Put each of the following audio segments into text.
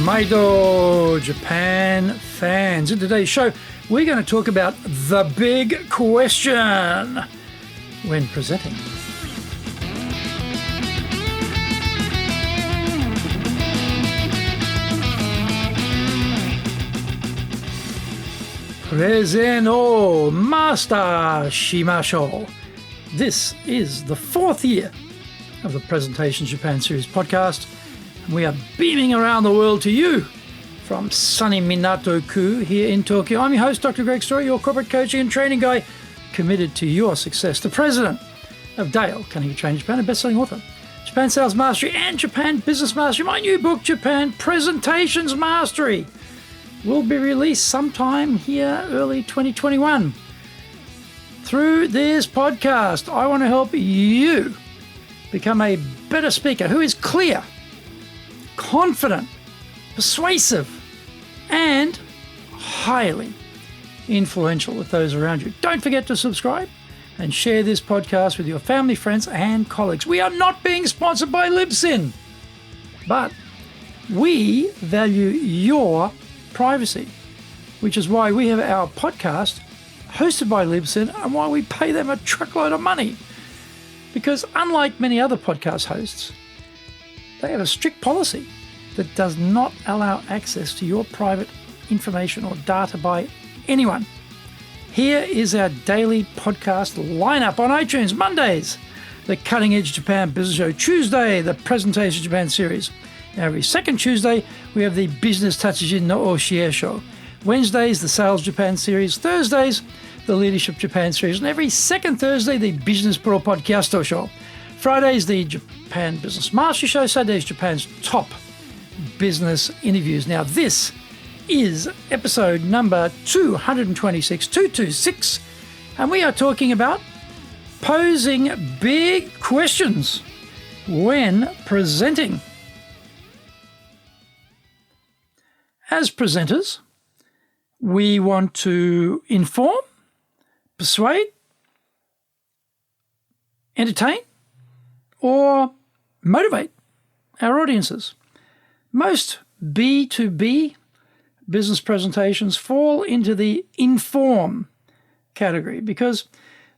Maido Japan fans. In today's show, we're going to talk about the big question when presenting. Preseno Master Shimashou. This is the fourth year of the Presentation Japan Series podcast. We are beaming around the world to you from sunny Minato-ku here in Tokyo. I'm your host, Dr. Greg Story, your corporate coaching and training guy, committed to your success. The president of Dale Carnegie Training Japan, a best-selling author, Japan Sales Mastery and Japan Business Mastery. My new book, Japan Presentations Mastery, will be released sometime here early 2021. Through this podcast, I want to help you become a better speaker who is clear, confident, persuasive, and highly influential with those around you. Don't forget to subscribe and share this podcast with your family, friends, and colleagues. We are not being sponsored by Libsyn, but we value your privacy, which is why we have our podcast hosted by Libsyn and why we pay them a truckload of money. Because unlike many other podcast hosts, they have a strict policy that does not allow access to your private information or data by anyone. Here is our daily podcast lineup on iTunes. Mondays, the Cutting Edge Japan Business Show. Tuesday, the Presentation Japan Series. Every second Tuesday, we have the Business Tatsujin no Oshie Show. Wednesdays, the Sales Japan Series. Thursdays, the Leadership Japan Series. And every second Thursday, the Business Pro Podcast Show. Fridays, the Japan Business Mastery Show. Saturdays, Japan's top business interviews. Now, this is episode number 226, and we are talking about posing big questions when presenting. As presenters, we want to inform, persuade, entertain, or motivate our audiences. Most B2B business presentations fall into the inform category because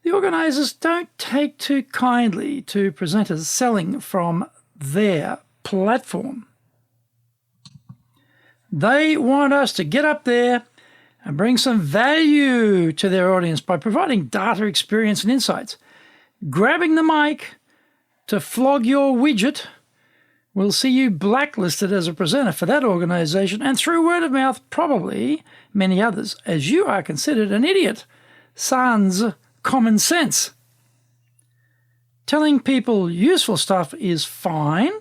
the organisers don't take too kindly to presenters selling from their platform. They want us to get up there and bring some value to their audience by providing data, experience, and insights. Grabbing the mic to flog your widget will see you blacklisted as a presenter for that organisation, and through word of mouth, probably many others, as you are considered an idiot. Sans common sense. Telling people useful stuff is fine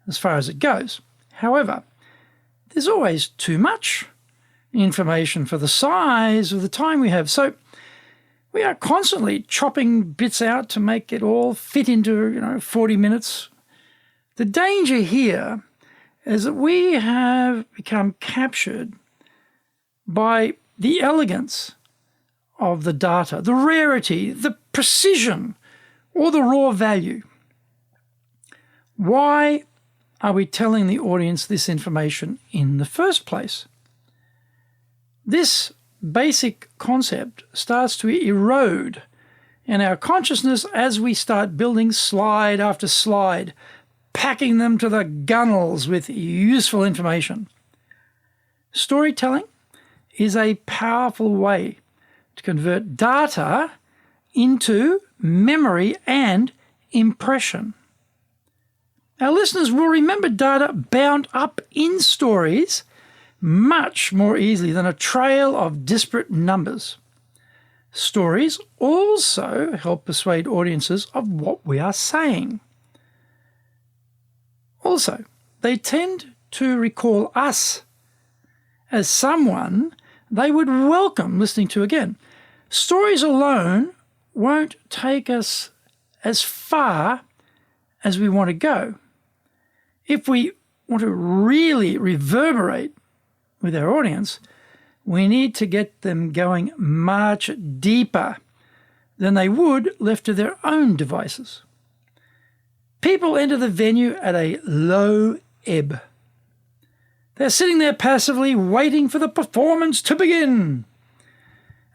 as far as it goes. However, there's always too much information for the size of the time we have. So we are constantly chopping bits out to make it all fit into 40 minutes. The danger here is that we have become captured by the elegance of the data, the rarity, the precision, or the raw value. Why are we telling the audience this information in the first place? This basic concept starts to erode in our consciousness as we start building slide after slide, packing them to the gunnels with useful information. Storytelling is a powerful way to convert data into memory and impression. Our listeners will remember data bound up in stories much more easily than a trail of disparate numbers. Stories also help persuade audiences of what we are saying. Also, they tend to recall us as someone they would welcome listening to again. Stories alone won't take us as far as we want to go. If we want to really reverberate with our audience, we need to get them going much deeper than they would left to their own devices. People enter the venue at a low ebb. They're sitting there passively waiting for the performance to begin.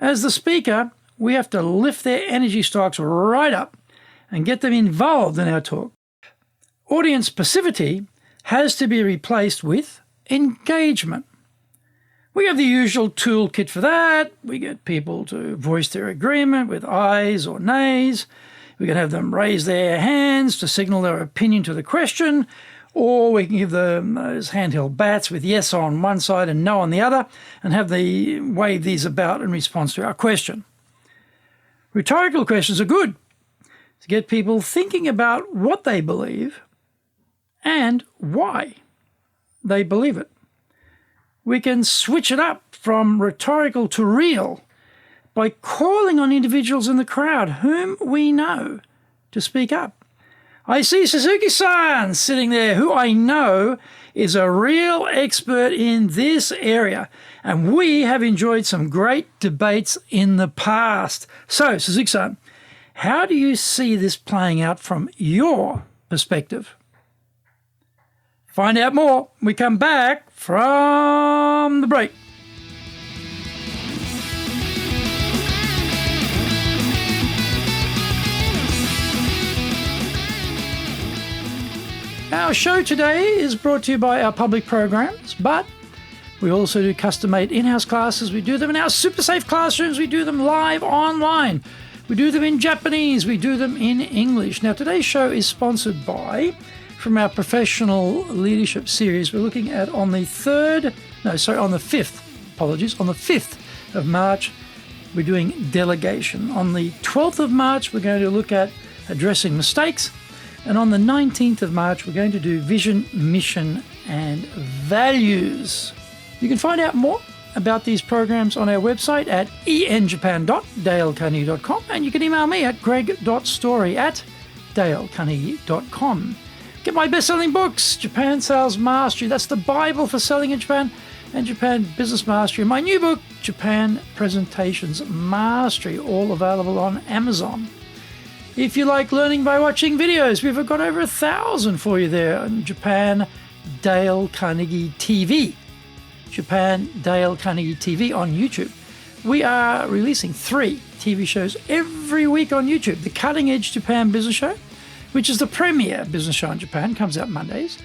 As the speaker, we have to lift their energy stocks right up and get them involved in our talk. Audience passivity has to be replaced with engagement. We have the usual toolkit for that. We get people to voice their agreement with ayes or nays. We can have them raise their hands to signal their opinion to the question, or we can give them those handheld bats with yes on one side and no on the other, and have them wave these about in response to our question. Rhetorical questions are good to get people thinking about what they believe and why they believe it. We can switch it up from rhetorical to real by calling on individuals in the crowd whom we know to speak up. I see Suzuki-san sitting there, who I know is a real expert in this area, and we have enjoyed some great debates in the past. So, Suzuki-san, how do you see this playing out from your perspective? Find out more when we come back from the break. Our show today is brought to you by our public programs, but we also do custom-made in-house classes. We do them in our super safe classrooms. We do them live online. We do them in Japanese. We do them in English. Now, today's show is sponsored by, from our professional leadership series, we're looking at on the 5th of March, we're doing delegation. On the 12th of March, we're going to look at addressing mistakes. And on the 19th of March, we're going to do vision, mission, and values. You can find out more about these programs on our website at enjapan.dalecarnegie.com, and you can email me at greg.story@dalecarnegie.com. Get my best-selling books, Japan Sales Mastery, that's the Bible for selling in Japan, and Japan Business Mastery. My new book, Japan Presentations Mastery, all available on Amazon. If you like learning by watching videos, we've got over 1,000 for you there on Japan Dale Carnegie TV. Japan Dale Carnegie TV on YouTube. We are releasing 3 TV shows every week on YouTube. The Cutting Edge Japan Business Show, which is the premier business show in Japan, comes out Mondays.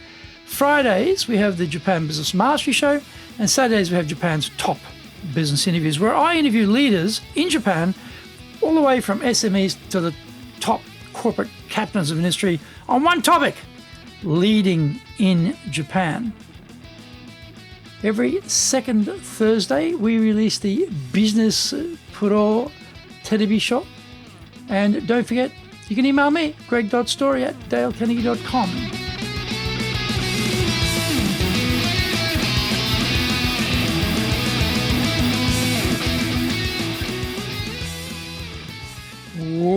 Fridays, we have the Japan Business Mastery Show, and Saturdays, we have Japan's top business interviews, where I interview leaders in Japan, all the way from SMEs to the top corporate captains of industry on one topic, leading in Japan. Every second Thursday, we release the Business Pro Television Show. And don't forget, you can email me, greg.story@dalecarnegie.com.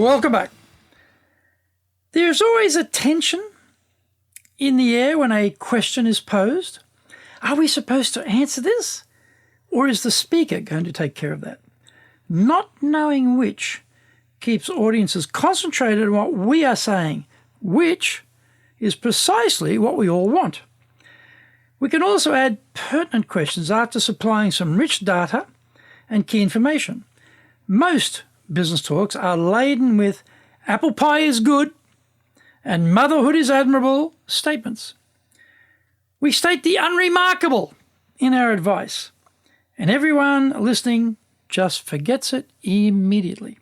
Welcome back. There's always a tension in the air when a question is posed. Are we supposed to answer this? Or is the speaker going to take care of that? Not knowing which keeps audiences concentrated on what we are saying, which is precisely what we all want. We can also add pertinent questions after supplying some rich data and key information. Most business talks are laden with apple pie is good and motherhood is admirable statements. We state the unremarkable in our advice, and everyone listening just forgets it immediately.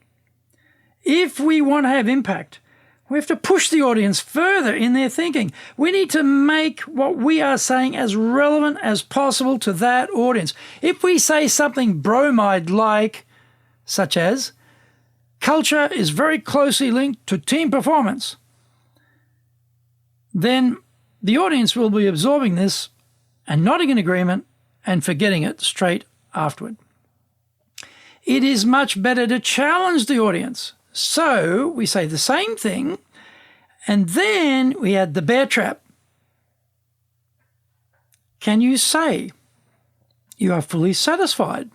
If we want to have impact, we have to push the audience further in their thinking. We need to make what we are saying as relevant as possible to that audience. If we say something bromide like, such as, culture is very closely linked to team performance, then the audience will be absorbing this and nodding in agreement and forgetting it straight afterward. It is much better to challenge the audience. So we say the same thing, and then we add the bear trap. Can you say you are fully satisfied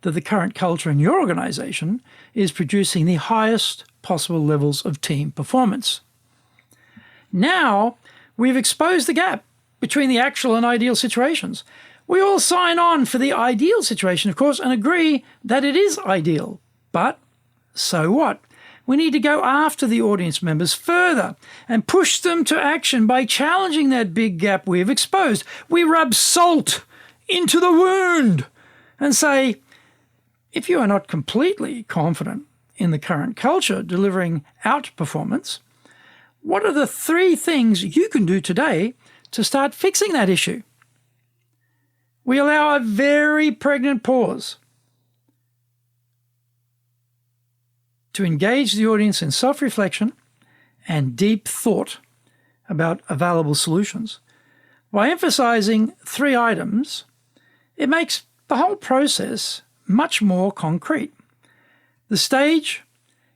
that the current culture in your organization is producing the highest possible levels of team performance? Now we've exposed the gap between the actual and ideal situations. We all sign on for the ideal situation, of course, and agree that it is ideal. But so what? We need to go after the audience members further and push them to action by challenging that big gap we've exposed. We rub salt into the wound and say, if you are not completely confident in the current culture delivering outperformance, what are the 3 things you can do today to start fixing that issue? We allow a very pregnant pause to engage the audience in self-reflection and deep thought about available solutions. By emphasizing 3 items, it makes the whole process much more concrete. The stage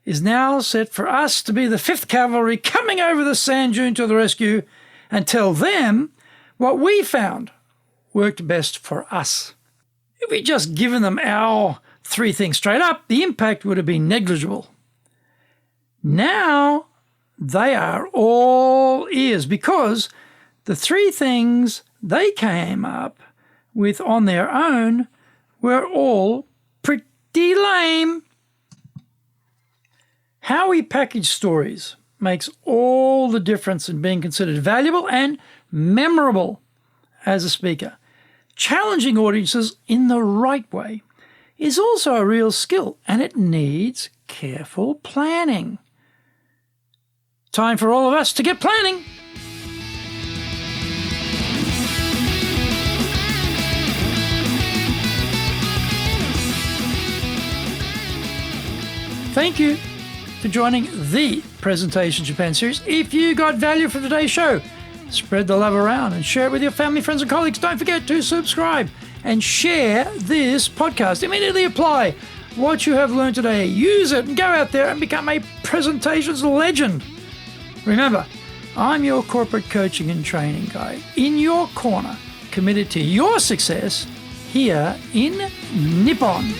is now set for us to be the 5th Cavalry coming over the sand dune to the rescue and tell them what we found worked best for us. If we'd just given them our 3 things straight up, the impact would have been negligible. Now they are all ears because the 3 things they came up with on their own were all pretty lame. How we package stories makes all the difference in being considered valuable and memorable as a speaker. Challenging audiences in the right way is also a real skill, and it needs careful planning. Time for all of us to get planning. Thank you for joining the Presentation Japan series. If you got value from today's show, spread the love around and share it with your family, friends, and colleagues. Don't forget to subscribe and share this podcast. Immediately apply what you have learned today. Use it and go out there and become a presentations legend. Remember, I'm your corporate coaching and training guy in your corner, committed to your success here in Nippon.